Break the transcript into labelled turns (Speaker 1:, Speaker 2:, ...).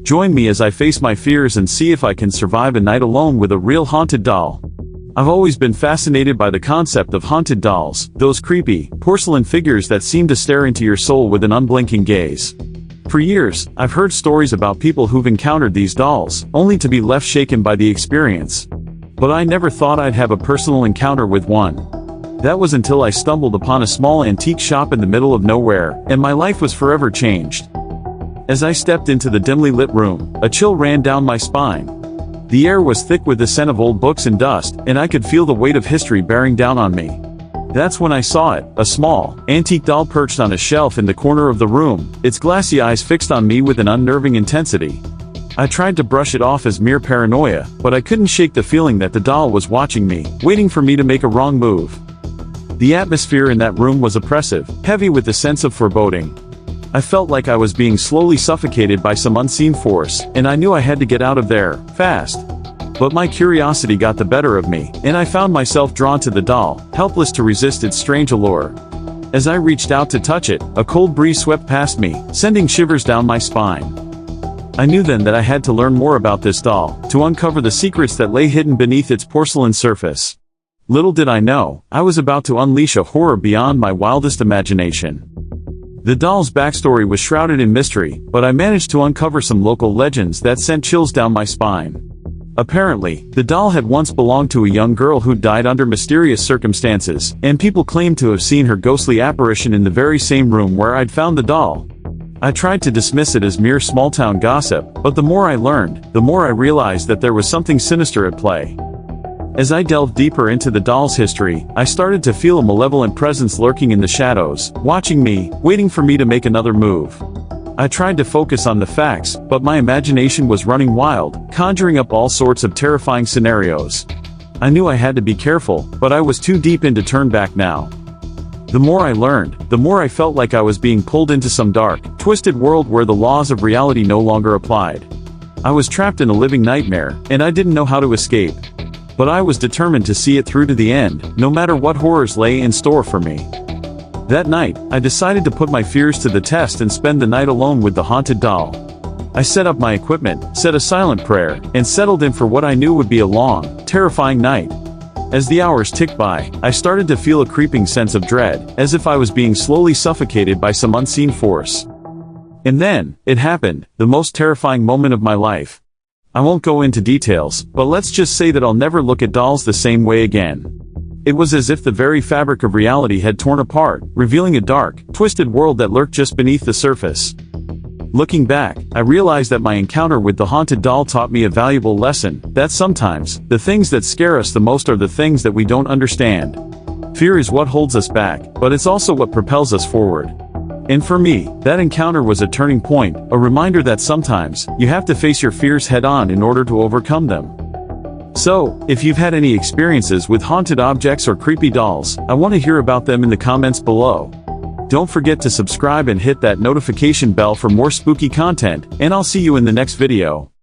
Speaker 1: Join me as I face my fears and see if I can survive a night alone with a real haunted doll. I've always been fascinated by the concept of haunted dolls, those creepy, porcelain figures that seem to stare into your soul with an unblinking gaze. For years, I've heard stories about people who've encountered these dolls, only to be left shaken by the experience. But I never thought I'd have a personal encounter with one. That was until I stumbled upon a small antique shop in the middle of nowhere, and my life was forever changed. As I stepped into the dimly lit room, a chill ran down my spine. The air was thick with the scent of old books and dust, and I could feel the weight of history bearing down on me. That's when I saw it, a small, antique doll perched on a shelf in the corner of the room, its glassy eyes fixed on me with an unnerving intensity. I tried to brush it off as mere paranoia, but I couldn't shake the feeling that the doll was watching me, waiting for me to make a wrong move. The atmosphere in that room was oppressive, heavy with the sense of foreboding. I felt like I was being slowly suffocated by some unseen force, and I knew I had to get out of there, fast. But my curiosity got the better of me, and I found myself drawn to the doll, helpless to resist its strange allure. As I reached out to touch it, a cold breeze swept past me, sending shivers down my spine. I knew then that I had to learn more about this doll, to uncover the secrets that lay hidden beneath its porcelain surface. Little did I know, I was about to unleash a horror beyond my wildest imagination. The doll's backstory was shrouded in mystery, but I managed to uncover some local legends that sent chills down my spine. Apparently, the doll had once belonged to a young girl who died under mysterious circumstances, and people claimed to have seen her ghostly apparition in the very same room where I'd found the doll. I tried to dismiss it as mere small-town gossip, but the more I learned, the more I realized that there was something sinister at play. As I delved deeper into the doll's history, I started to feel a malevolent presence lurking in the shadows, watching me, waiting for me to make another move. I tried to focus on the facts, but my imagination was running wild, conjuring up all sorts of terrifying scenarios. I knew I had to be careful, but I was too deep in to turn back now. The more I learned, the more I felt like I was being pulled into some dark, twisted world where the laws of reality no longer applied. I was trapped in a living nightmare, and I didn't know how to escape. But I was determined to see it through to the end, no matter what horrors lay in store for me. That night, I decided to put my fears to the test and spend the night alone with the haunted doll. I set up my equipment, said a silent prayer, and settled in for what I knew would be a long, terrifying night. As the hours ticked by, I started to feel a creeping sense of dread, as if I was being slowly suffocated by some unseen force. And then, it happened, the most terrifying moment of my life. I won't go into details, but let's just say that I'll never look at dolls the same way again. It was as if the very fabric of reality had torn apart, revealing a dark, twisted world that lurked just beneath the surface. Looking back, I realized that my encounter with the haunted doll taught me a valuable lesson, that sometimes, the things that scare us the most are the things that we don't understand. Fear is what holds us back, but it's also what propels us forward. And for me, that encounter was a turning point, a reminder that sometimes, you have to face your fears head-on in order to overcome them. So, if you've had any experiences with haunted objects or creepy dolls, I want to hear about them in the comments below. Don't forget to subscribe and hit that notification bell for more spooky content, and I'll see you in the next video.